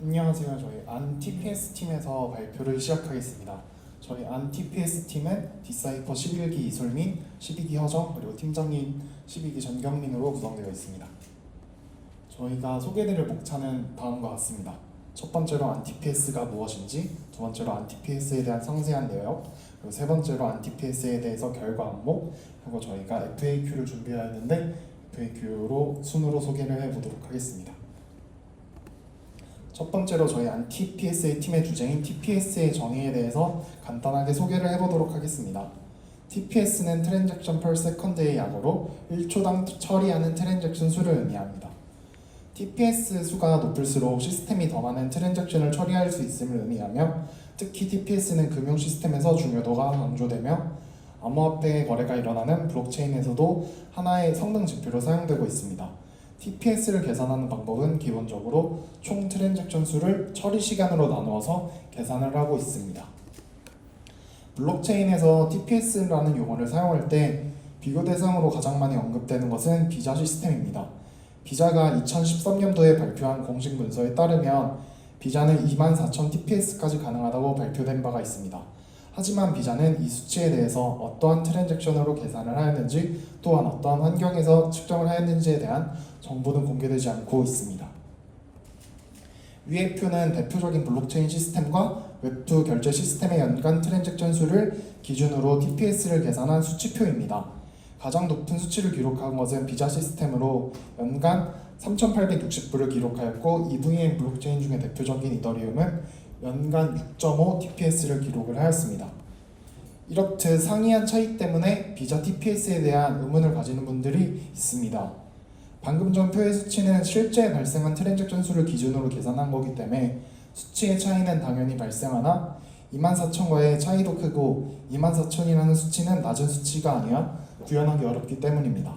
안녕하세요. 저희 안TPS 팀에서 발표를 시작하겠습니다. 저희 안TPS 팀은 디사이퍼 11기 이솔민, 12기 허정, 그리고 팀장님 12기 전경민으로 구성되어 있습니다. 저희가 소개드릴 목차는 다음과 같습니다. 첫 번째로 안TPS가 무엇인지, 두 번째로 안TPS에 대한 상세한 내용, 그리고 세 번째로 안TPS에 대해서 결과 항목, 그리고 저희가 FAQ를 준비하였는데 FAQ로 순으로 소개를 해보도록 하겠습니다. 첫 번째로 저희 안TPS의 팀의 주제인 TPS의 정의에 대해서 간단하게 소개를 해보도록 하겠습니다. TPS는 트랜잭션 per second의 약어로 1초당 처리하는 트랜잭션 수를 의미합니다. TPS 수가 높을수록 시스템이 더 많은 트랜잭션을 처리할 수 있음을 의미하며, 특히 TPS는 금융 시스템에서 중요도가 강조되며 암호화폐 거래가 일어나는 블록체인에서도 하나의 성능 지표로 사용되고 있습니다. TPS를 계산하는 방법은 기본적으로 총 트랜잭션 수를 처리 시간으로 나누어서 계산을 하고 있습니다. 블록체인에서 TPS라는 용어를 사용할 때 비교 대상으로 가장 많이 언급되는 것은 비자 시스템입니다. 비자가 2013년도에 발표한 공식 문서에 따르면 비자는 24,000 TPS까지 가능하다고 발표된 바가 있습니다. 하지만 비자는 이 수치에 대해서 어떠한 트랜잭션으로 계산을 하였는지, 또한 어떠한 환경에서 측정을 하였는지에 대한 정보는 공개되지 않고 있습니다. 위의 표는 대표적인 블록체인 시스템과 웹2 결제 시스템의 연간 트랜잭션 수를 기준으로 TPS를 계산한 수치표입니다. 가장 높은 수치를 기록한 것은 비자 시스템으로 연간 3,860불을 기록하였고, EVM 블록체인 중에 대표적인 이더리움은 연간 6.5 TPS를 기록을 하였습니다. 이렇듯 상이한 차이 때문에 비자 TPS에 대한 의문을 가지는 분들이 있습니다. 방금 전 표의 수치는 실제 발생한 트랜잭션 수를 기준으로 계산한 거기 때문에 수치의 차이는 당연히 발생하나 24,000과의 차이도 크고 24,000이라는 수치는 낮은 수치가 아니라 구현하기 어렵기 때문입니다.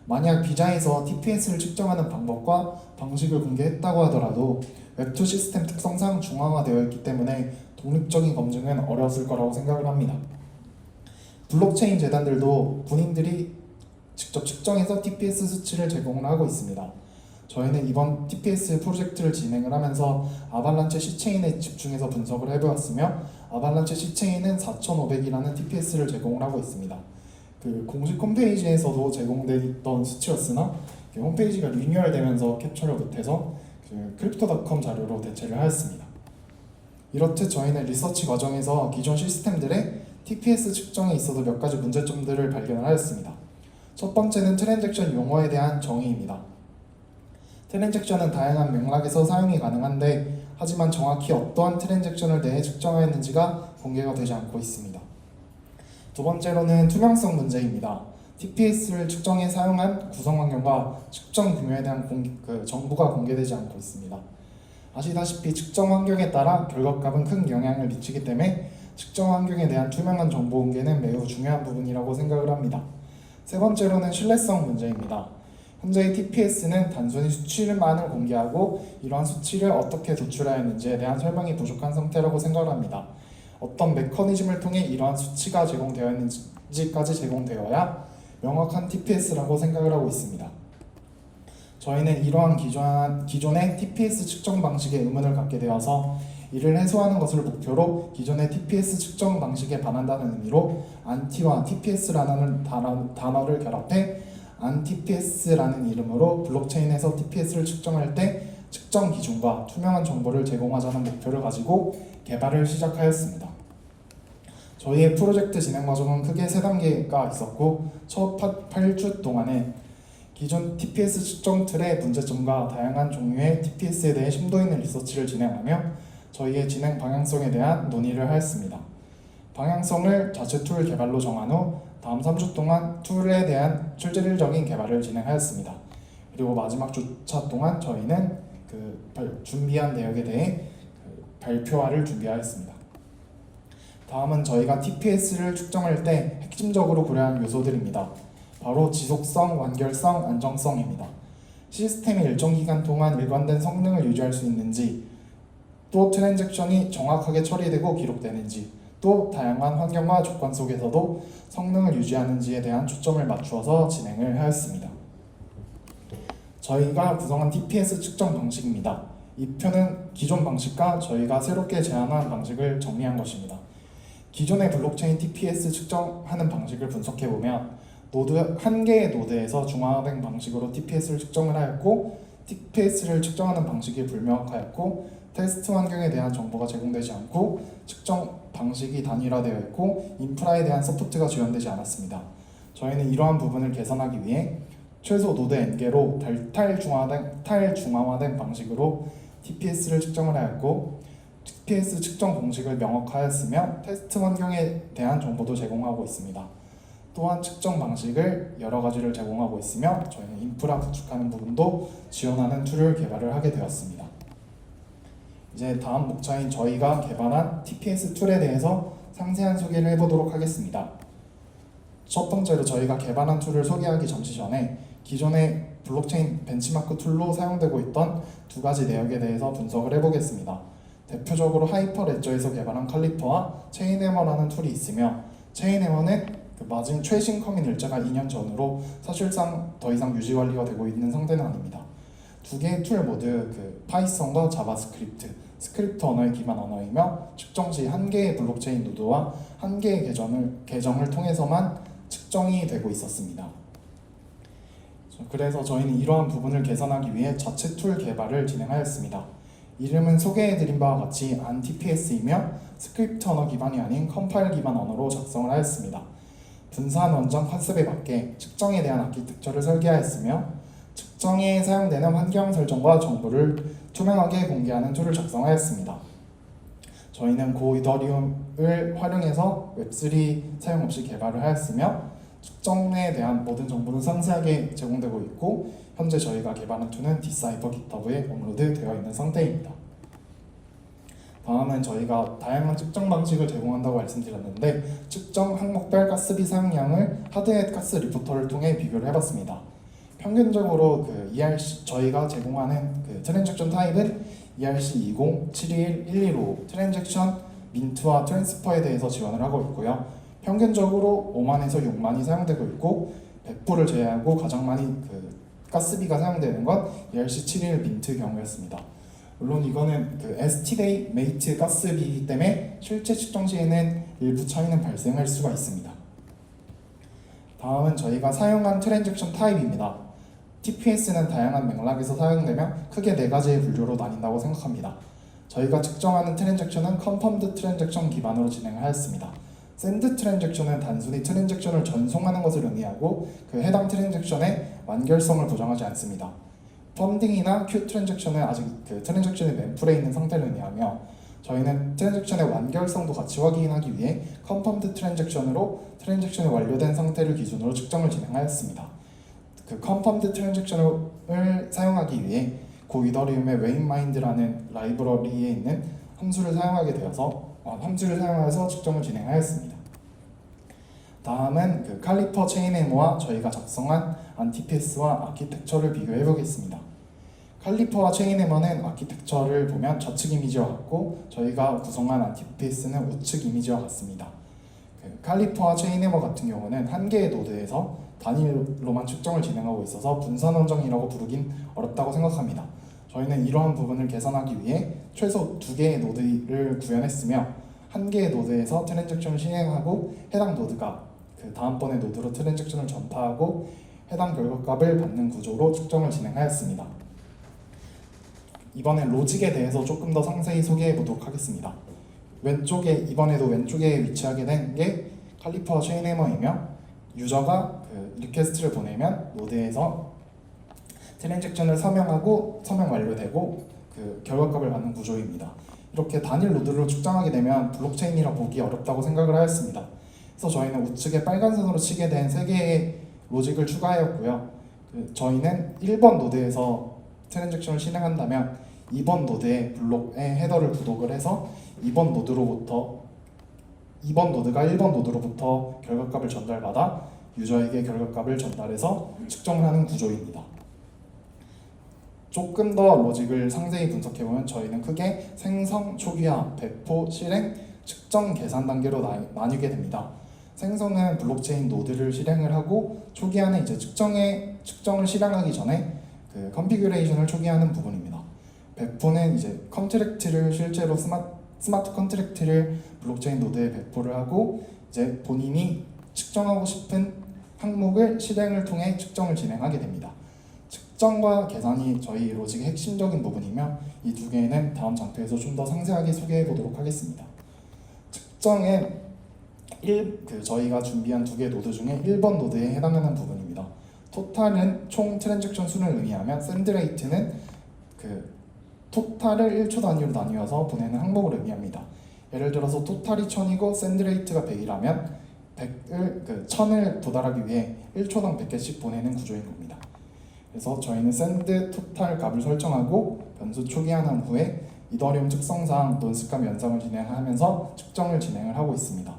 만약 비자에서 TPS를 측정하는 방법과 방식을 공개했다고 하더라도 웹2 시스템 특성상 중앙화되어 있기 때문에 독립적인 검증은 어려웠을 거라고 생각을 합니다. 블록체인 재단들도 본인들이 직접 측정해서 TPS 수치를 제공을 하고 있습니다. 저희는 이번 TPS 프로젝트를 진행을 하면서 아발란체 C체인에 집중해서 분석을 해보았으며, 아발란체 C체인은 4,500이라는 TPS를 제공을 하고 있습니다. 그 공식 홈페이지에서도 제공되던 수치였으나 홈페이지가 리뉴얼되면서 캡처를 못해서 크립토닷컴 자료로 대체를 하였습니다. 이렇듯 저희는 리서치 과정에서 기존 시스템들의 TPS 측정에 있어서 몇 가지 문제점들을 발견을 하였습니다. 첫 번째는 트랜잭션 용어에 대한 정의입니다. 트랜잭션은 다양한 맥락에서 사용이 가능한데, 하지만 정확히 어떠한 트랜잭션을 내에 측정하였는지가 공개가 되지 않고 있습니다. 두 번째로는 투명성 문제입니다. TPS를 측정에 사용한 구성 환경과 측정 규모에 대한 정보가 공개되지 않고 있습니다. 아시다시피 측정 환경에 따라 결과값은 큰 영향을 미치기 때문에 측정 환경에 대한 투명한 정보 공개는 매우 중요한 부분이라고 생각을 합니다. 세 번째로는 신뢰성 문제입니다. 현재의 TPS는 단순히 수치만을 공개하고 이러한 수치를 어떻게 도출하였는지에 대한 설명이 부족한 상태라고 생각을 합니다. 어떤 메커니즘을 통해 이러한 수치가 제공되었는지까지 제공되어야 명확한 TPS라고 생각을 하고 있습니다. 저희는 이러한 기존의 TPS 측정 방식에 의문을 갖게 되어서 이를 해소하는 것을 목표로 기존의 TPS 측정 방식에 반한다는 의미로 안티와 TPS라는 단어를 결합해 안TPS라는 이름으로 블록체인에서 TPS를 측정할 때 측정 기준과 투명한 정보를 제공하자는 목표를 가지고 개발을 시작하였습니다. 저희의 프로젝트 진행 과정은 크게 3단계가 있었고, 첫 8주 동안에 기존 TPS 측정 틀의 문제점과 다양한 종류의 TPS에 대해 심도 있는 리서치를 진행하며 저희의 진행 방향성에 대한 논의를 하였습니다. 방향성을 자체 툴 개발로 정한 후 다음 3주 동안 툴에 대한 실질적인 개발을 진행하였습니다. 그리고 마지막 주차 동안 저희는 준비한 내역에 대해 발표화를 준비하였습니다. 다음은 저희가 TPS를 측정할 때 핵심적으로 고려한 요소들입니다. 바로 지속성, 완결성, 안정성입니다. 시스템이 일정 기간 동안 일관된 성능을 유지할 수 있는지, 또 트랜잭션이 정확하게 처리되고 기록되는지, 또 다양한 환경과 조건 속에서도 성능을 유지하는지에 대한 초점을 맞추어서 진행을 하였습니다. 저희가 구성한 TPS 측정 방식입니다. 이 표는 기존 방식과 저희가 새롭게 제안한 방식을 정리한 것입니다. 기존의 블록체인 TPS 측정하는 방식을 분석해보면 노드 한 개의 노드에서 중앙화된 방식으로 TPS를 측정을 하였고, TPS를 측정하는 방식이 불명확하였고, 테스트 환경에 대한 정보가 제공되지 않고, 측정 방식이 단일화되어 있고, 인프라에 대한 서포트가 지원되지 않았습니다. 저희는 이러한 부분을 개선하기 위해 최소 노드 n개로 탈중앙화된 방식으로 TPS를 측정을 하였고, TPS 측정 공식을 명확하였으며 테스트 환경에 대한 정보도 제공하고 있습니다. 또한 측정 방식을 여러 가지를 제공하고 있으며 저희는 인프라 구축하는 부분도 지원하는 툴을 개발을 하게 되었습니다. 이제 다음 목차인 저희가 개발한 TPS 툴에 대해서 상세한 소개를 해보도록 하겠습니다. 첫 번째로 저희가 개발한 툴을 소개하기 잠시 전에 기존의 블록체인 벤치마크 툴로 사용되고 있던 두 가지 내역에 대해서 분석을 해보겠습니다. 대표적으로 하이퍼레저에서 개발한 칼리퍼와 체인해머라는 툴이 있으며, 체인해머는 마진 최신 커밋 일자가 2년 전으로 사실상 더 이상 유지 관리가 되고 있는 상태는 아닙니다. 두 개의 툴 모두 파이썬과 자바스크립트, 스크립트 언어의 기반 언어이며 측정 시 한 개의 블록체인 노드와 한 개의 계정을 통해서만 측정이 되고 있었습니다. 그래서 저희는 이러한 부분을 개선하기 위해 자체 툴 개발을 진행하였습니다. 이름은 소개해드린 바와 같이 안TPS이며 스크립트 언어 기반이 아닌 컴파일 기반 언어로 작성을 하였습니다. 분산 원전 컨셉에 맞게 측정에 대한 아키텍처를 설계하였으며, 측정에 사용되는 환경 설정과 정보를 투명하게 공개하는 툴을 작성하였습니다. 저희는 고이더리움을 활용해서 웹3 사용 없이 개발을 하였으며, 측정에 대한 모든 정보는 상세하게 제공되고 있고, 현재 저희가 개발한 툴은 디사이퍼 GitHub에 업로드되어 있는 상태입니다. 다음은 저희가 다양한 측정 방식을 제공한다고 말씀드렸는데, 측정 항목별 가스비 사용량을 하드햇 가스 리포터를 통해 비교를 해봤습니다. 평균적으로 저희가 제공하는 트랜잭션 타입은 ERC20, 721, 115 트랜잭션, 민트와 트랜스퍼에 대해서 지원을 하고 있고요. 평균적으로 5만에서 6만이 사용되고 있고, 100%를 제외하고 가장 많이 가스비가 사용되는 건 ERC71 민트 경우였습니다. 물론 이거는 STday 메이트 가스비이기 때문에 실제 측정 시에는 일부 차이는 발생할 수가 있습니다. 다음은 저희가 사용한 트랜잭션 타입입니다. TPS는 다양한 맥락에서 사용되며 크게 4가지의 분류로 나뉜다고 생각합니다. 저희가 측정하는 트랜잭션은 컨펌드 트랜잭션 기반으로 진행하였습니다. 샌드 트랜잭션은 단순히 트랜잭션을 전송하는 것을 의미하고 해당 트랜잭션의 완결성을 보장하지 않습니다. 펀딩이나 큐 트랜잭션은 아직 트랜잭션이 멤플에 있는 상태를 의미하며, 저희는 트랜잭션의 완결성도 같이 확인하기 위해 컨펌드 트랜잭션으로 트랜잭션이 완료된 상태를 기준으로 측정을 진행하였습니다. 컨펌드 트랜잭션을 사용하기 위해 고이더리움의 웨인마인드라는 라이브러리에 있는 함수를 사용해서 측정을 진행하였습니다. 다음은 칼리퍼 체인해머와 저희가 작성한 안TPS와 아키텍처를 비교해 보겠습니다. 칼리퍼와 체인해머는 아키텍처를 보면 좌측 이미지와 같고, 저희가 구성한 안TPS는 우측 이미지와 같습니다. 칼리퍼와 체인해머 같은 경우는 한 개의 노드에서 단일로만 측정을 진행하고 있어서 분산 원정이라고 부르긴 어렵다고 생각합니다. 저희는 이러한 부분을 개선하기 위해 최소 2개의 노드를 구현했으며, 한 개의 노드에서 트랜잭션을 실행하고 해당 노드가 다음번의 노드로 트랜잭션을 전파하고 해당 결과값을 받는 구조로 측정을 진행하였습니다. 이번엔 로직에 대해서 조금 더 상세히 소개해 보도록 하겠습니다. 이번에도 왼쪽에 위치하게 된 게 칼리퍼 체인해머이며, 유저가 리퀘스트를 보내면 노드에서 트랜잭션을 서명 완료되고 결과값을 받는 구조입니다. 이렇게 단일 노드로 측정하게 되면 블록체인이라 보기 어렵다고 생각을 하였습니다. 그래서 저희는 우측에 빨간 선으로 치게 된 3개의 로직을 추가하였고요. 저희는 1번 노드에서 트랜잭션을 실행한다면 2번 노드의 블록의 헤더를 구독을 해서 2번 노드가 1번 노드로부터 결과값을 전달받아 유저에게 결과값을 전달해서 측정을 하는 구조입니다. 조금 더 로직을 상세히 분석해보면 저희는 크게 생성, 초기화, 배포, 실행, 측정, 계산 단계로 나뉘게 됩니다. 생성은 블록체인 노드를 실행을 하고, 초기화는 이제 측정을 실행하기 전에 컨피규레이션을 초기화하는 부분입니다. 배포는 이제 컨트랙트를 실제로 스마트 컨트랙트를 블록체인 노드에 배포를 하고 이제 본인이 측정하고 싶은 항목을 실행을 통해 측정을 진행하게 됩니다. 측정과 계산이 저희 로직의 핵심적인 부분이며 이 두 개는 다음 장표에서 좀 더 상세하게 소개해 보도록 하겠습니다. 측정의 저희가 준비한 두 개의 노드 중에 1번 노드에 해당하는 부분입니다. 토탈은 총 트랜잭션 수를 의미하며 샌드레이트는 토탈을 1초 단위로 나뉘어서 보내는 항목을 의미합니다. 예를 들어서 토탈이 1000이고 샌드레이트가 100이라면 1000을 도달하기 위해 1초당 100개씩 보내는 구조인 겁니다. 그래서 저희는 샌드 토탈 값을 설정하고 변수 초기화한 후에 이더리움 특성상 논스캅 연상을 진행하면서 측정을 진행을 하고 있습니다.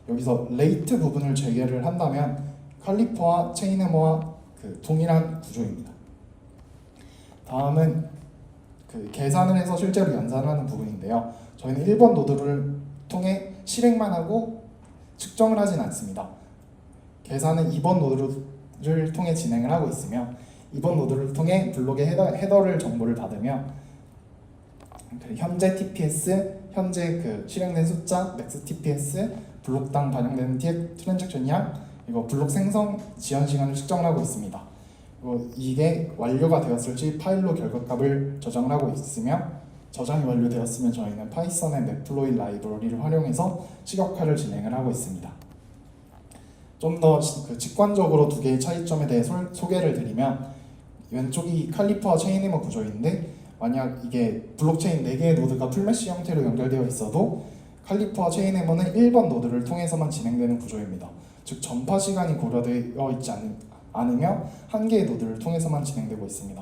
여기서 레이트 부분을 제외를 한다면 칼리퍼와 체인해머와 동일한 구조입니다. 다음은 계산을 해서 실제로 연산하는 부분인데요. 저희는 1번 노드를 통해 실행만 하고 측정을 하진 않습니다. 계산은 2번 노드를 통해 진행을 하고 있으며 2번 노드를 통해 블록의 헤더를 정보를 받으며 현재 TPS, 현재 실행된 숫자, 맥스 TPS, 블록당 반영되는 트랜잭션 양, 이거 블록 생성 지연 시간을 측정을 하고 있습니다. 그리고 이게 완료가 되었을지 파일로 결과값을 저장을 하고 있으며 저장이 완료되었으면 저희는 파이썬의 맵플로이 라이브러리를 활용해서 시각화를 진행을 하고 있습니다. 좀 더 직관적으로 두 개의 차이점에 대해 소개를 드리면 왼쪽이 칼리퍼와 체인해머 구조인데 만약 이게 블록체인 4개의 노드가 풀메시 형태로 연결되어 있어도 칼리퍼와 체인해머는 1번 노드를 통해서만 진행되는 구조입니다. 즉 전파 시간이 고려되어 있지 않으며 한 개의 노드를 통해서만 진행되고 있습니다.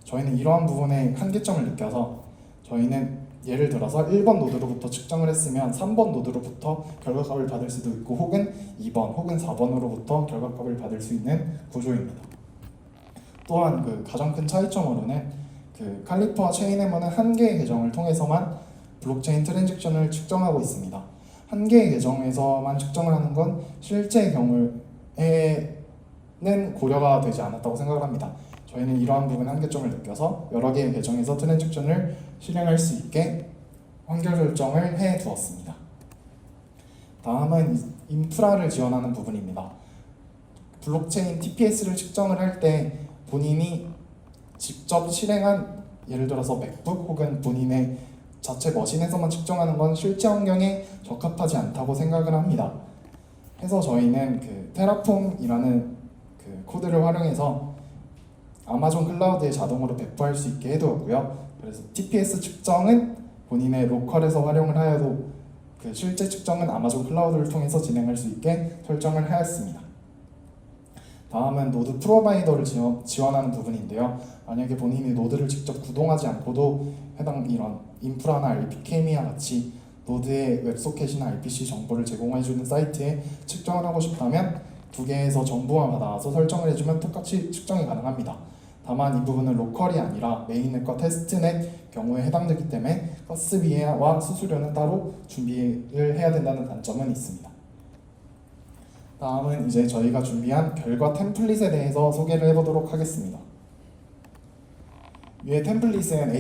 저희는 이러한 부분에 한계점을 느껴서 저희는 예를 들어서 1번 노드로부터 측정을 했으면 3번 노드로부터 결과값을 받을 수도 있고 혹은 2번 혹은 4번으로부터 결과값을 받을 수 있는 구조입니다. 또한 가장 큰 차이점으로는 칼리퍼와 체인해머는 한 개의 계정을 통해서만 블록체인 트랜잭션을 측정하고 있습니다. 한 개의 계정에서만 측정을 하는 건 실제 경우에는 고려가 되지 않았다고 생각을 합니다. 저희는 이러한 부분에 한계점을 느껴서 여러 개의 계정에서 트랜잭션을 실행할 수 있게 환경 설정을 해 두었습니다. 다음은 인프라를 지원하는 부분입니다. 블록체인 TPS를 측정을 할 때 본인이 직접 실행한 예를 들어서 맥북 혹은 본인의 자체 머신에서만 측정하는 건 실제 환경에 적합하지 않다고 생각을 합니다. 그래서 저희는 테라폼이라는 코드를 활용해서 아마존 클라우드에 자동으로 배포할 수 있게 해두었고요. 그래서 TPS 측정은 본인의 로컬에서 활용을 하여도 실제 측정은 아마존 클라우드를 통해서 진행할 수 있게 설정을 하였습니다. 다음은 노드 프로바이더를 지원하는 부분인데요. 만약에 본인이 노드를 직접 구동하지 않고도 해당 이런 인프라나 RPK미와 같이 노드의 웹소켓이나 RPC 정보를 제공해주는 사이트에 측정을 하고 싶다면 두 개에서 정보만 받아와서 설정을 해주면 똑같이 측정이 가능합니다. 다만 이 부분은 로컬이 아니라 메인넷과 테스트넷 경우에 해당되기 때문에 가스비와 수수료는 따로 준비를 해야 된다는 단점은 있습니다. 다음은 이제 저희가 준비한 결과 템플릿에 대해서 소개를 해보도록 하겠습니다. 위의 템플릿은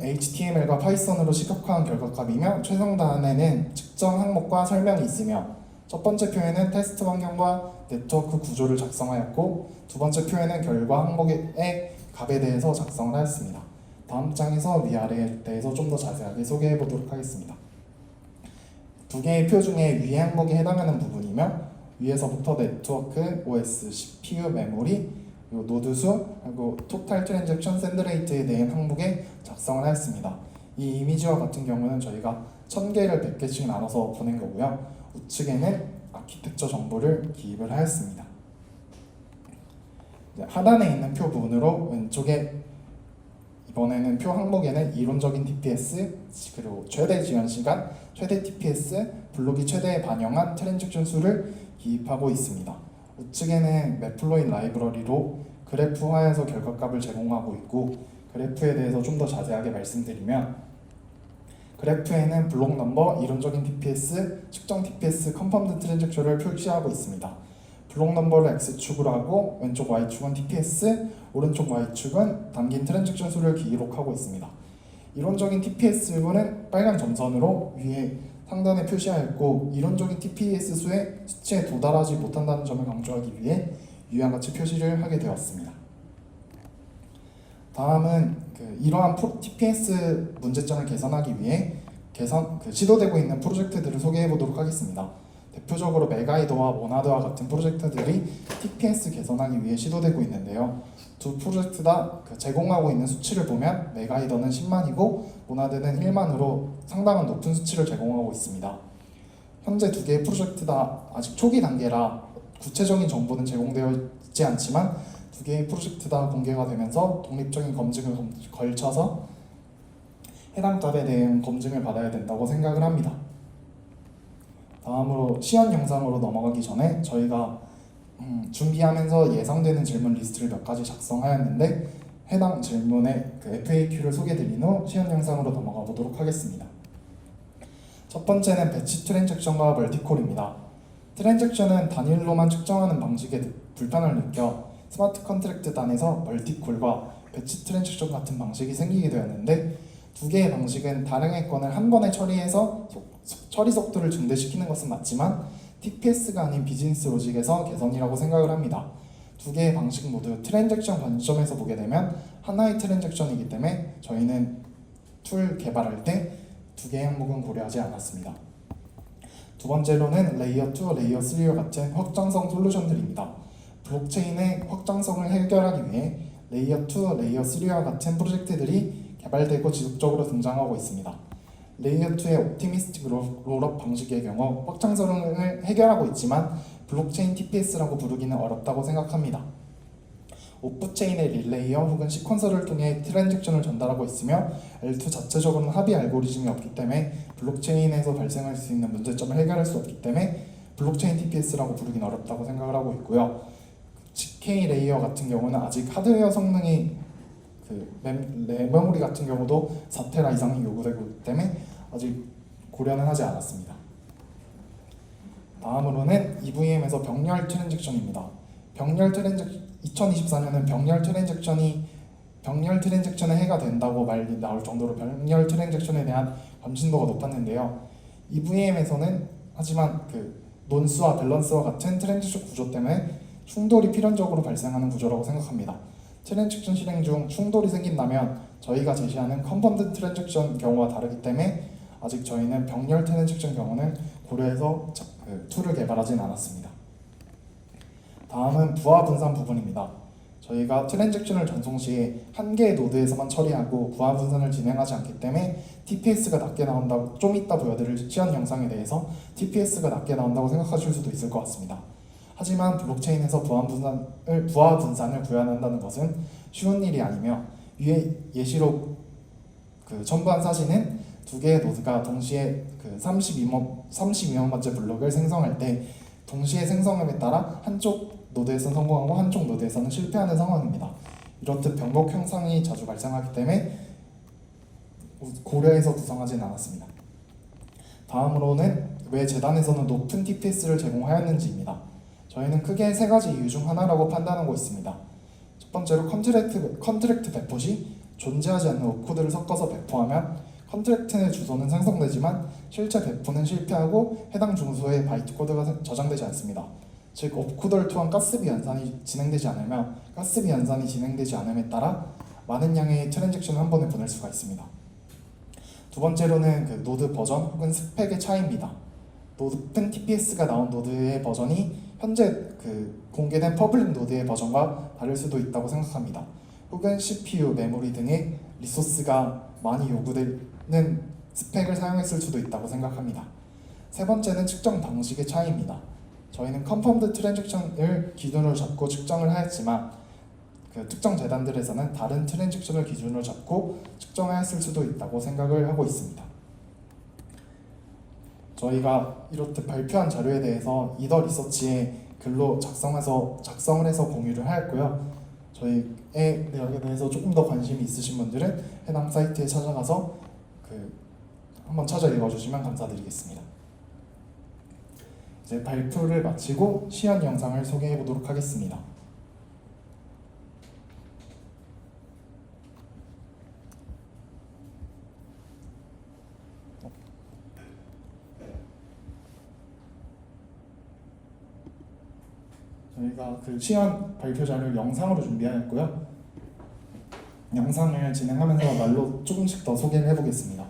HTML과 파이썬으로 시각화한 결과값이며 최상단에는 측정 항목과 설명이 있으며 첫 번째 표에는 테스트 환경과 네트워크 구조를 작성하였고 두 번째 표에는 결과 항목의 값에 대해서 작성을 하였습니다. 다음 장에서 위아래에 대해서 좀 더 자세하게 소개해 보도록 하겠습니다. 두 개의 표 중에 위의 항목에 해당하는 부분이며 위에서부터 네트워크, OS, CPU, 메모리, 그리고 노드 수, 그리고 토탈 트랜잭션 샌드레이트에 대한 항목에 작성을 하였습니다. 이 이미지와 같은 경우는 저희가 1000개를 100개씩 나눠서 보낸 거고요. 우측에는 아키텍처 정보를 기입을 하였습니다. 하단에 있는 표 부분으로 왼쪽에 이번에는 표 항목에는 이론적인 TPS, 그리고 최대 지연 시간, 최대 TPS, 블록이 최대에 반영한 트랜잭션 수를 기입하고 있습니다. 우측에는 맵플로이 라이브러리로 그래프화해서 결과값을 제공하고 있고 그래프에 대해서 좀 더 자세하게 말씀드리면 그래프에는 블록 넘버, 이론적인 TPS, 측정 TPS, 컨펌드 트랜잭션을 표시하고 있습니다. 블록 넘버를 X축으로 하고 왼쪽 Y축은 TPS, 오른쪽 Y축은 담긴 트랜잭션 수를 기록하고 있습니다. 이론적인 TPS는 빨간 점선으로 위에 상단에 표시하였고, 이론적인 TPS 수의 수치에 도달하지 못한다는 점을 강조하기 위해 위와 같이 표시를 하게 되었습니다. 다음은 이러한 TPS 문제점을 개선하기 위해 시도되고 있는 프로젝트들을 소개해 보도록 하겠습니다. 대표적으로 메가이더와 모나드와 같은 프로젝트들이 TPS 개선하기 위해 시도되고 있는데요. 두 프로젝트 다 제공하고 있는 수치를 보면 메가이더는 10만이고 모나드는 1만으로 상당한 높은 수치를 제공하고 있습니다. 현재 두 개의 프로젝트 다 아직 초기 단계라 구체적인 정보는 제공되어 있지 않지만 두 개의 프로젝트 다 공개가 되면서 독립적인 검증을 걸쳐서 해당 답에 대한 검증을 받아야 된다고 생각을 합니다. 다음으로 시연 영상으로 넘어가기 전에 저희가 준비하면서 예상되는 질문 리스트를 몇 가지 작성하였는데 해당 질문의 FAQ를 소개드린 후 시연 영상으로 넘어가 보도록 하겠습니다. 첫 번째는 배치 트랜잭션과 멀티콜입니다. 트랜잭션은 단일로만 측정하는 방식에 불편을 느껴 스마트 컨트랙트 단에서 멀티콜과 배치 트랜잭션 같은 방식이 생기게 되었는데, 두 개의 방식은 다량의 건을 한 번에 처리해서 처리 속도를 증대시키는 것은 맞지만 TPS가 아닌 비즈니스 로직에서 개선이라고 생각을 합니다. 두 개의 방식 모두 트랜잭션 관점에서 보게 되면 하나의 트랜잭션이기 때문에 저희는 툴 개발할 때 두 개의 항목은 고려하지 않았습니다. 두 번째로는 레이어 2, 레이어 3와 같은 확장성 솔루션들입니다. 블록체인의 확장성을 해결하기 위해 레이어 2, 레이어 3와 같은 프로젝트들이 개발되고 지속적으로 등장하고 있습니다. 레이어 2의 옵티미스틱 롤업 방식의 경우 확장성을 해결하고 있지만 블록체인 TPS라고 부르기는 어렵다고 생각합니다. 오프체인의 릴레이어 혹은 시퀀서를 통해 트랜잭션을 전달하고 있으며 L2 자체적으로는 합의 알고리즘이 없기 때문에 블록체인에서 발생할 수 있는 문제점을 해결할 수 없기 때문에 블록체인 TPS라고 부르기는 어렵다고 생각을 하고 있고요. GK 레이어 같은 경우는 아직 하드웨어 성능이 메모리 같은 경우도 4테라 이상이 요구되고 있기 때문에 아직 고려는 하지 않았습니다. 다음으로는 EVM에서 병렬 트랜잭션입니다. 2024년은 병렬 트랜잭션의 해가 된다고 말이 나올 정도로 병렬 트랜잭션에 대한 관심도가 높았는데요. EVM에서는 하지만 논수와 밸런스와 같은 트랜잭션 구조 때문에 충돌이 필연적으로 발생하는 구조라고 생각합니다. 트랜잭션 실행 중 충돌이 생긴다면 저희가 제시하는 컨펀드 트랜잭션 경우와 다르기 때문에 아직 저희는 병렬 트랜잭션 경우는 고려해서 툴을 개발하진 않았습니다. 다음은 부하 분산 부분입니다. 저희가 트랜잭션을 전송 시 한 개의 노드에서만 처리하고 부하 분산을 진행하지 않기 때문에 TPS가 낮게 나온다고, 좀 이따 보여드릴 시연 영상에 대해서 TPS가 낮게 나온다고 생각하실 수도 있을 것 같습니다. 하지만 블록체인에서 부하 분산을 구현한다는 것은 쉬운 일이 아니며, 위에 예시로 첨부한 사진은 두 개의 노드가 동시에 32만 번째 블록을 생성할 때 동시에 생성함에 따라 한쪽 노드에서는 성공하고 한쪽 노드에서는 실패하는 상황입니다. 이렇듯 병목 형상이 자주 발생하기 때문에 고려해서 구성하진 않았습니다. 다음으로는 왜 재단에서는 높은 TPS를 제공하였는지입니다. 저희는 크게 세 가지 이유 중 하나라고 판단하고 있습니다. 첫 번째로 컨트랙트 배포 시 존재하지 않는 옵코드를 섞어서 배포하면 컨트랙트의 주소는 생성되지만 실제 배포는 실패하고 해당 주소에 바이트 코드가 저장되지 않습니다. 즉 옵코드를 통한 가스비 연산이 진행되지 않으며 가스비 연산이 진행되지 않음에 따라 많은 양의 트랜잭션을 한 번에 보낼 수가 있습니다. 두 번째로는 노드 버전 혹은 스펙의 차이입니다. 높은 TPS가 나온 노드의 버전이 현재 공개된 퍼블릭 노드의 버전과 다를 수도 있다고 생각합니다. 혹은 CPU, 메모리 등의 리소스가 많이 요구되는 스펙을 사용했을 수도 있다고 생각합니다. 세 번째는 측정 방식의 차이입니다. 저희는 컨펌드 트랜잭션을 기준으로 잡고 측정을 하였지만 특정 재단들에서는 다른 트랜잭션을 기준으로 잡고 측정하였을 수도 있다고 생각을 하고 있습니다. 저희가 이렇듯 발표한 자료에 대해서 이더 리서치에 글로 작성을 해서 공유를 하였고요. 저희의 내역에 대해서 조금 더 관심이 있으신 분들은 해당 사이트에 찾아가서 한번 찾아 읽어주시면 감사드리겠습니다. 이제 발표를 마치고 시연 영상을 소개해 보도록 하겠습니다. 저희가 그 시연 발표 자료를 영상으로 준비하였고요. 영상을 진행하면서 말로 조금씩 더 소개를 해보겠습니다.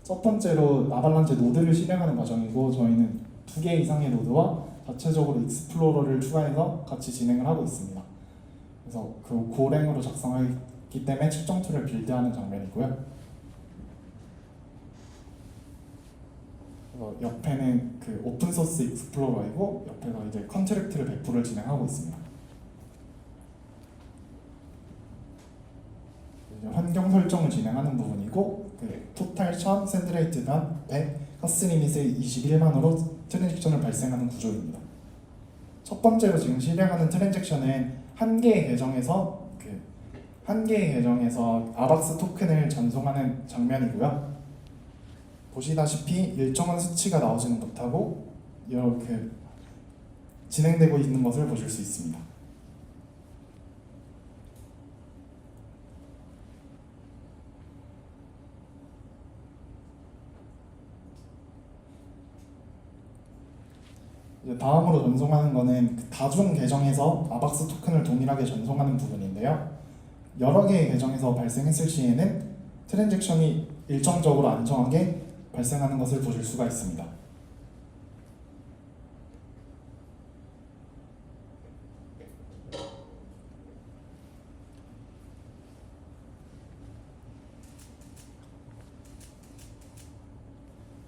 첫 번째로 아발란체 노드를 실행하는 과정이고, 저희는 2개 이상의 노드와 자체적으로 익스플로러를 추가해서 같이 진행을 하고 있습니다. 그래서 그 고랭으로 작성하기 때문에 측정 툴을 빌드하는 장면이고요. 옆에는 그 오픈소스 익스플로러이고, 옆에서 이제 컨트랙트를 배포를 진행하고 있습니다. 이제 환경 설정을 진행하는 부분이고, 그 토탈 1000, 샌드레이트 단 100, 카스 리밋을 21만으로 트랜잭션을 발생하는 구조입니다. 첫 번째로 지금 실행하는 트랜잭션은 한 개의 계정에서 아박스 토큰을 전송하는 장면이고요. 보시다시피 일정한 수치가 나오지는 못하고 이렇게 진행되고 있는 것을 보실 수 있습니다. 이제 다음으로 전송하는 것은 그 다중 계정에서 아박스 토큰을 동일하게 전송하는 부분인데요. 여러 개의 계정에서 발생했을 시에는 트랜잭션이 일정적으로 안정하게 발생하는 것을 보실 수가 있습니다.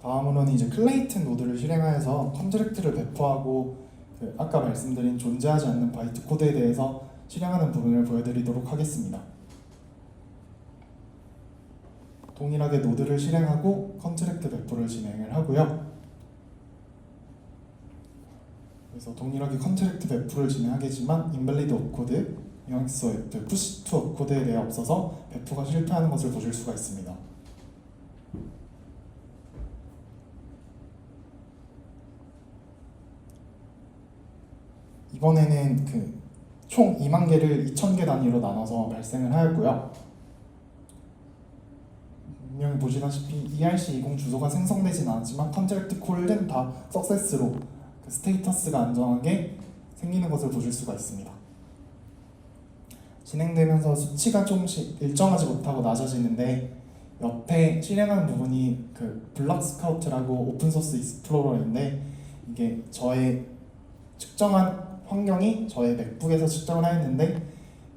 다음으로는 이제 클레이튼 노드를 실행하여서 컨트랙트를 배포하고 아까 말씀드린 존재하지 않는 바이트 코드에 대해서 실행하는 부분을 보여드리도록 하겠습니다. 동일하게 노드를 실행하고 컨트랙트 배포를 진행을 하고요. 그래서 동일하게 컨트랙트 배포를 진행하겠지만 인밸리드 업코드, UX 푸시 투 업코드에 대해 없어서 배포가 실패하는 것을 보실 수가 있습니다. 이번에는 총 2만 개를 2,000개 단위로 나눠서 발생을 하였고요. 분명히 보시다시피 ERC20 주소가 생성되진 않았지만 컨트랙트 콜은 다 석세스로 그 스테이터스가 안정하게 생기는 것을 보실 수가 있습니다. 진행되면서 수치가 조금씩 일정하지 못하고 낮아지는데, 옆에 실행하는 부분이 그 블락 스카우트라고 오픈소스 익스플로러인데, 이게 저의 측정한 환경이 저의 맥북에서 측정을 하였는데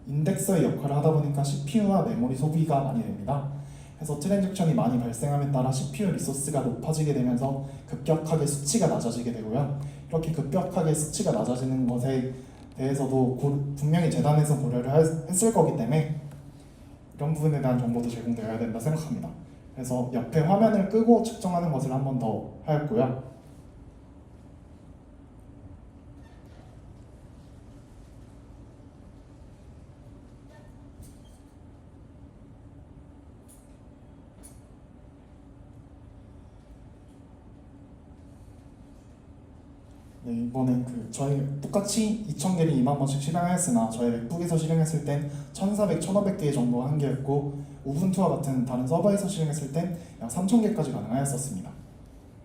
인덱서의 역할을 하다 보니까 CPU와 메모리 소비가 많이 됩니다. 그래서 트랜잭션이 많이 발생함에 따라 CPU 리소스가 높아지게 되면서 급격하게 수치가 낮아지게 되고요. 이렇게 급격하게 수치가 낮아지는 것에 대해서도 분명히 재단에서 고려를 했을 거기 때문에 이런 부분에 대한 정보도 제공되어야 된다 생각합니다. 그래서 옆에 화면을 끄고 측정하는 것을 한 번 더 하였고요. 네, 이번엔 저희 똑같이 2,000개를 2만 번씩 실행하였으나 저희 맥북에서 실행했을 땐 1,400, 1,500개 정도 한계였고, 우분투와 같은 다른 서버에서 실행했을 땐 약 3,000개까지 가능하였었습니다.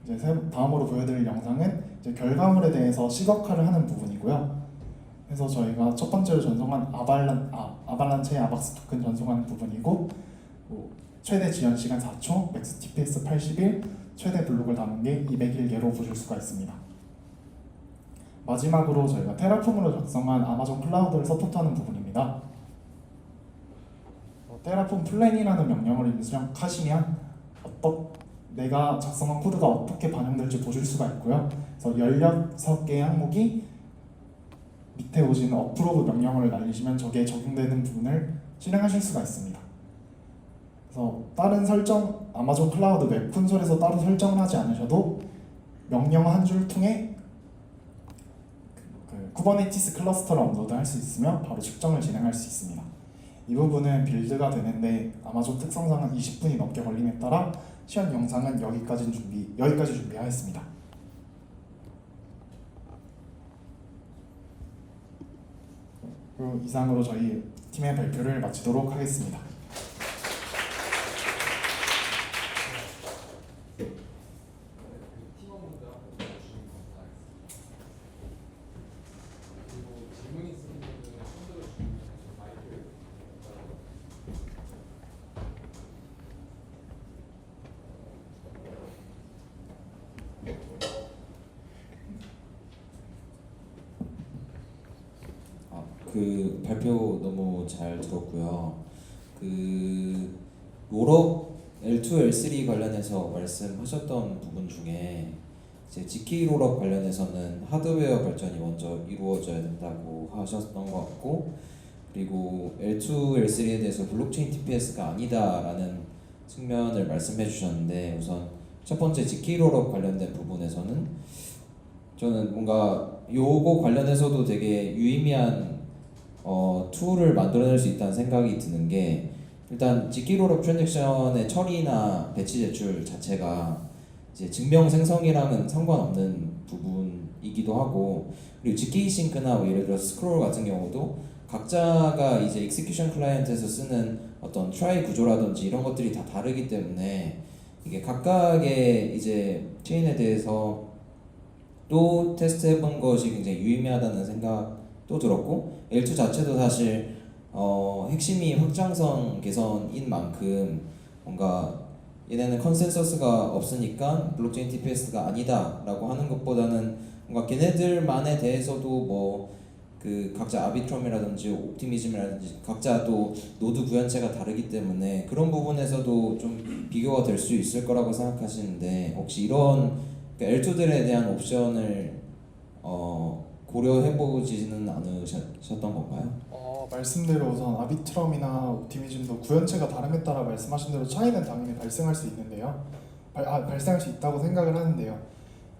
이제 다음으로 보여드릴 영상은 이제 결과물에 대해서 시각화를 하는 부분이고요. 그래서 저희가 첫 번째로 전송한 아발란체의 아박스 토큰 전송하는 부분이고, 최대 지연 시간 4초, 맥스 TPS 81, 최대 블록을 담은 게 201개로 보실 수가 있습니다. 마지막으로 저희가 테라폼으로 작성한 아마존 클라우드를 서포트하는 부분입니다. 테라폼 플랜이라는 명령을 입력하시면 내가 작성한 코드가 어떻게 반영될지 보실 수가 있고요. 그래서 16개의 항목이 밑에 오시는 어프로브 명령어를 날리시면 저기에 적용되는 부분을 실행하실 수가 있습니다. 그래서 다른 설정, 아마존 클라우드 웹 콘솔에서 따로 설정을 하지 않으셔도 명령어 한 줄 통해 쿠버네티스 클러스터를 업로드할 수 있으며 바로 측정을 진행할 수 있습니다. 이 부분은 빌드가 되는데 아마존 특성상은 20분이 넘게 걸림에 따라 시연 영상은 여기까지 준비하였습니다. 그리고 이상으로 저희 팀의 발표를 마치도록 하겠습니다. 발표 너무 잘 들었고요. 그 롤업 L2, L3 관련해서 말씀하셨던 부분 중에 이제 GK 롤업 관련해서는 하드웨어 발전이 먼저 이루어져야 된다고 하셨던 것 같고, 그리고 L2, L3에 대해서 블록체인 TPS가 아니다라는 측면을 말씀해 주셨는데, 우선 첫 번째 GK 롤업 관련된 부분에서는 저는 뭔가 요거 관련해서도 되게 유의미한 툴을 만들어낼 수 있다는 생각이 드는 게, 일단 GK 롤업 트랜잭션의 처리나 배치 제출 자체가 이제 증명 생성이랑은 상관없는 부분이기도 하고, 그리고 GK 싱크나 뭐 예를 들어 스크롤 같은 경우도 각자가 이제 익스큐션 클라이언트에서 쓰는 어떤 트라이 구조라든지 이런 것들이 다 다르기 때문에 이게 각각의 이제 체인에 대해서 또 테스트해본 것이 굉장히 유의미하다는 생각도 들었고, L2 자체도 사실 핵심이 확장성 개선인 만큼 뭔가 얘네는 컨센서스가 없으니까 블록체인 TPS가 아니다라고 하는 것보다는 뭔가 걔네들만에 대해서도 뭐 그 각자 아비트럼이라든지 옵티미즘이라든지 각자 또 노드 구현체가 다르기 때문에 그런 부분에서도 좀 비교가 될 수 있을 거라고 생각하시는데, 혹시 이런 L2들에 대한 옵션을 고려해보지는 않으셨던 건가요? 말씀대로 우선 아비트럼이나 옵티미즘도 구현체가 다름에 따라 말씀하신 대로 차이는 당연히 발생할 수 있는데요. 발생할 수 있다고 생각을 하는데요.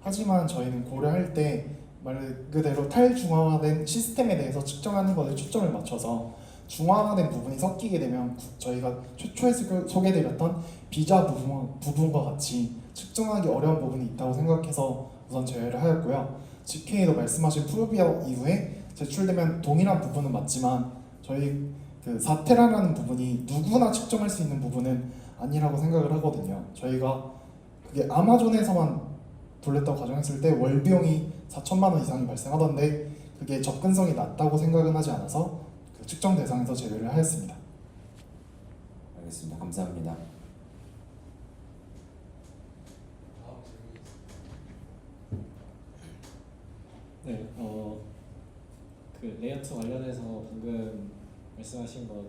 하지만 저희는 고려할 때 말 그대로 탈중앙화된 시스템에 대해서 측정하는 것에 초점을 맞춰서 중앙화된 부분이 섞이게 되면 저희가 최초에 소개드렸던 비자 부분과 같이 측정하기 어려운 부분이 있다고 생각해서 우선 제외를 하였고요. GK도 말씀하신 프로비아 이후에 제출되면 동일한 부분은 맞지만 저희 그 사테라라는 부분이 누구나 측정할 수 있는 부분은 아니라고 생각을 하거든요. 저희가 그게 아마존에서만 돌렸다고 가정했을 때 월 비용이 4천만 원 이상이 발생하던데 그게 접근성이 낮다고 생각은 하지 않아서 그 측정 대상에서 제외를 하였습니다. 알겠습니다. 감사합니다. 네, 그 레이어트 관련해서 방금 말씀하신 거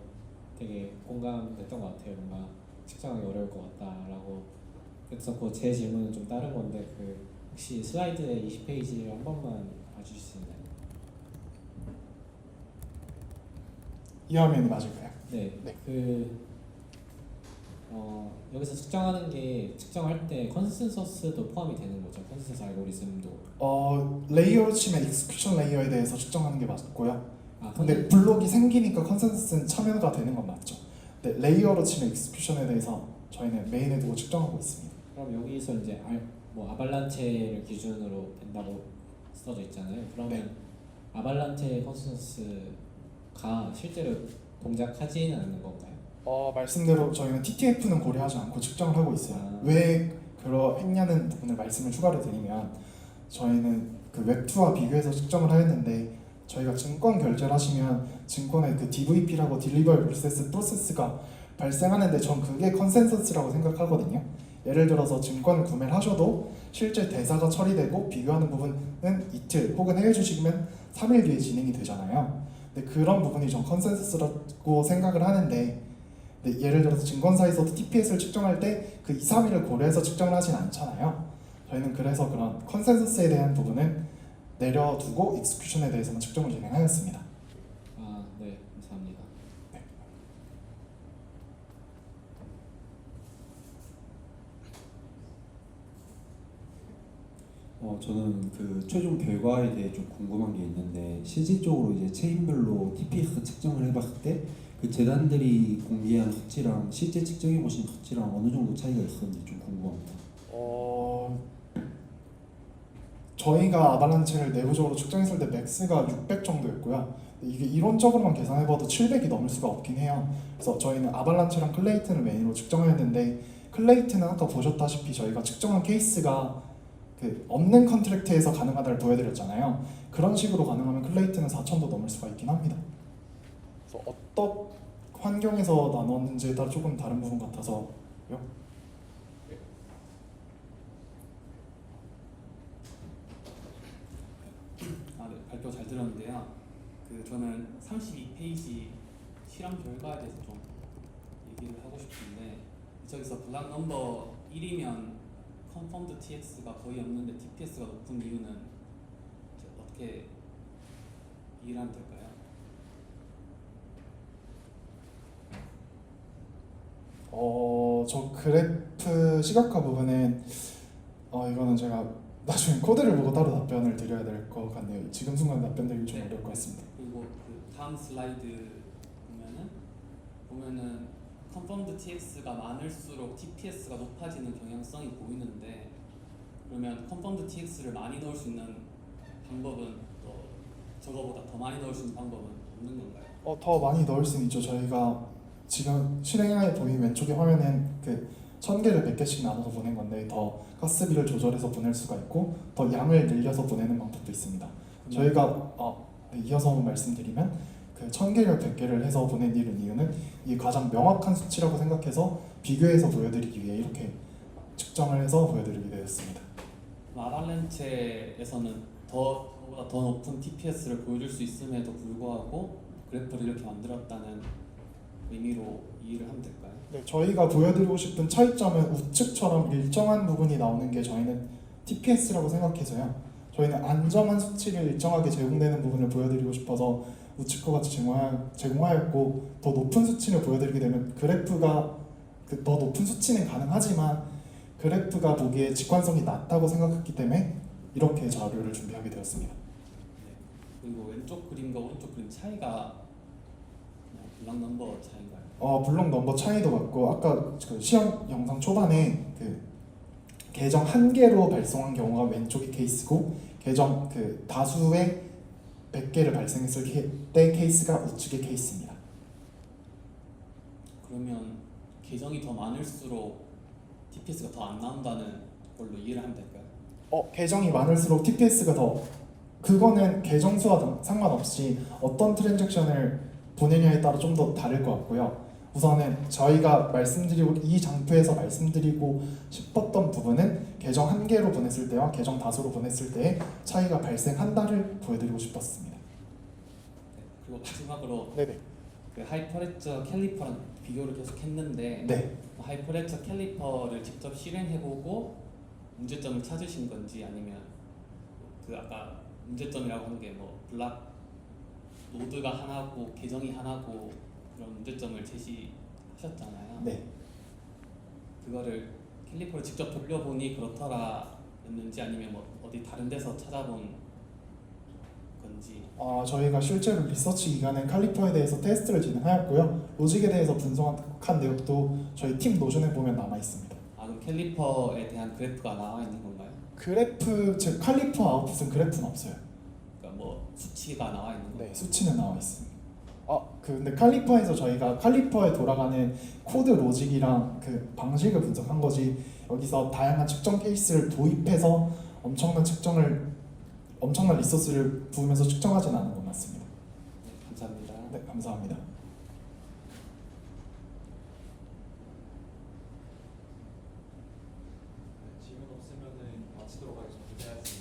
되게 공감됐던 것 같아요. 뭔가 측정하기 어려울 것 같다라고 했었고, 제 질문은 좀 다른 건데, 그 혹시 슬라이드의 20페이지를 한 번만 봐주실 수 있나요? 이 화면이 맞을까요? 네, 네. 여기서 측정하는 게 측정할 때 컨센서스도 포함이 되는 거죠. 컨센서스 알고리즘도. 레이어로 치면 익스큐션 레이어에 대해서 측정하는 게 맞고요. 아, 근데 블록이 생기니까 컨센서스는 참여가 되는 건 맞죠. 근데 레이어로 치면 익스큐션에 대해서 저희는 메인에 두고 측정하고 있습니다. 그럼 여기서 이제 아발란체를 기준으로 된다고 써져 있잖아요. 그러면 네. 아발란체 컨센서스가 실제로 동작하지는 않는 건가요? 말씀대로 저희는 TTF는 고려하지 않고 측정을 하고 있어요. 왜 그러했냐는 부분을 말씀을 추가로 드리면, 저희는 그 웹2와 비교해서 측정을 하였는데, 저희가 증권 결제를 하시면 증권의 그 DVP라고 딜리버리 프로세스가 발생하는데 전 그게 컨센서스라고 생각하거든요. 예를 들어서 증권을 구매를 하셔도 실제 대사가 처리되고 비교하는 부분은 이틀 혹은 해외 주식이면 3일 뒤에 진행이 되잖아요. 근데 그런 부분이 전 컨센서스라고 생각을 하는데, 예를 들어서 증권사에서도 TPS를 측정할 때 그 2, 3일을 고려해서 측정을 하진 않잖아요. 저희는 그래서 그런 컨센서스에 대한 부분은 내려두고 익스큐션에 대해서만 측정을 진행하였습니다. 아, 네, 감사합니다. 네. 저는 그 최종 결과에 대해 좀 궁금한 게 있는데, 실질적으로 이제 체인별로 TPS 측정을 해봤을 때 그 재단들이 공개한 수치랑 실제 측정해 보신 수치랑 어느 정도 차이가 있었는지 좀 궁금합니다. 저희가 아발란체를 내부적으로 측정했을 때 맥스가 600 정도였고요. 이게 이론적으로만 계산해봐도 700이 넘을 수가 없긴 해요. 그래서 저희는 아발란체랑 클레이튼을 메인으로 측정했는데, 클레이튼은 아까 보셨다시피 저희가 측정한 케이스가 그 없는 컨트랙트에서 가능하다를 보여드렸잖아요. 그런 식으로 가능하면 클레이튼은 4천도 넘을 수가 있긴 합니다. 그래서 어떤 환경에서 나눴는지에 따라 조금 다른 부분 같아서요. 네, 발표 잘 들었는데요. 그 저는 32페이지 실험 결과에 대해서 좀 얘기를 하고 싶은데 저기서 블락 넘버 1이면 confirmed TX가 거의 없는데 TPS가 높은 이유는 이제 어떻게 이해를 하면 될까요? 저 그래프 시각화 부분은 이거는 제가 나중에 코드를 보고 따로 답변을 드려야 될 것 같네요. 지금 순간 답변 드리기 좀 어려울 것 같습니다. 그리고 그 다음 슬라이드 보면은 confirmed TX가 많을수록 TPS가 높아지는 경향성이 보이는데 그러면 confirmed TX를 많이 넣을 수 있는 방법은 저거보다 더 많이 넣을 수 있는 방법은 없는 건가요? 더 많이 넣을 수는 있죠. 저희가 지금 실행하에 보이는 왼쪽의 화면엔 그 1000개를 100개씩 나눠서 보낸 건데 더 가스비를 조절해서 보낼 수가 있고 더 양을 늘려서 보내는 방법도 있습니다. 저희가 이어서 말씀드리면 그 1000개를 100개를 해서 보낸 이유는 이 가장 명확한 수치라고 생각해서 비교해서 보여드리기 위해 이렇게 측정을 해서 보여드리게 되었습니다. 아발렌체에서는 저보다 더 높은 TPS를 보여줄 수 있음에도 불구하고 그래프를 이렇게 만들었다는 의미로 이해를 하면 될까요? 네, 저희가 보여드리고 싶은 차이점은 우측처럼 일정한 부분이 나오는 게 저희는 TPS라고 생각해서요. 저희는 안정한 수치를 일정하게 제공되는 부분을 보여드리고 싶어서 우측과 같이 제공하였고 더 높은 수치를 보여드리게 되면 그래프가 더 높은 수치는 가능하지만 그래프가 보기에 직관성이 낮다고 생각했기 때문에 이렇게 자료를 준비하게 되었습니다. 네. 그리고 왼쪽 그림과 오른쪽 그림 차이가 그냥 블락 넘버 차이인가요? 블록 넘버 차이도 같고 아까 그 시험 영상 초반에 그 계정 한 개로 발송한 경우가 왼쪽이 케이스고 계정 그 다수의 100개를 발생했을 때 케이스가 우측의 케이스입니다. 그러면 계정이 더 많을수록 TPS가 더 안 나온다는 걸로 이해를 하면 될까요? 계정이 많을수록 TPS가 더 그거는 계정 수와 상관없이 어떤 트랜잭션을 보내냐에 따라 좀 더 다를 것 같고요. 우선은 저희가 이 장표에서 말씀드리고 싶었던 부분은 계정 한 개로 보냈을 때와 계정 다수로 보냈을 때의 차이가 발생한다를 보여드리고 싶었습니다. 네. 그리고 마지막으로 네네. 그 하이퍼레저 캘리퍼랑 비교를 계속 했는데 네. 하이퍼레저 캘리퍼를 직접 실행해보고 문제점을 찾으신 건지 아니면 그 아까 문제점이라고 한 게 뭐 블락 노드가 하나고 계정이 하나고 그런 문제점을 제시하셨잖아요. 네. 그거를 캘리퍼를 직접 돌려보니 그렇더라 였는지 아니면 뭐 어디 다른 데서 찾아본 건지. 저희가 실제로 리서치 기간에 칼리퍼에 대해서 테스트를 진행하였고요. 로직에 대해서 분석한 내용도 저희 팀 노션에 보면 남아 있습니다. 그럼 캘리퍼에 대한 그래프가 나와 있는 건가요? 그래프 즉 칼리퍼 아웃풋은 그래프는 없어요. 그러니까 뭐 수치가 나와 있는 건가요? 네, 수치는 나와 있습니다. 근데 칼리퍼에서 저희가 칼리퍼에 돌아가는 코드 로직이랑 그 방식을 분석한 거지 여기서 다양한 측정 케이스를 도입해서 엄청난 리소스를 부으면서 측정하진 않은 것 같습니다. 네, 감사합니다. 네, 감사합니다. 질문 없으면은 마치도록 하겠습니다. 고생하셨습니다.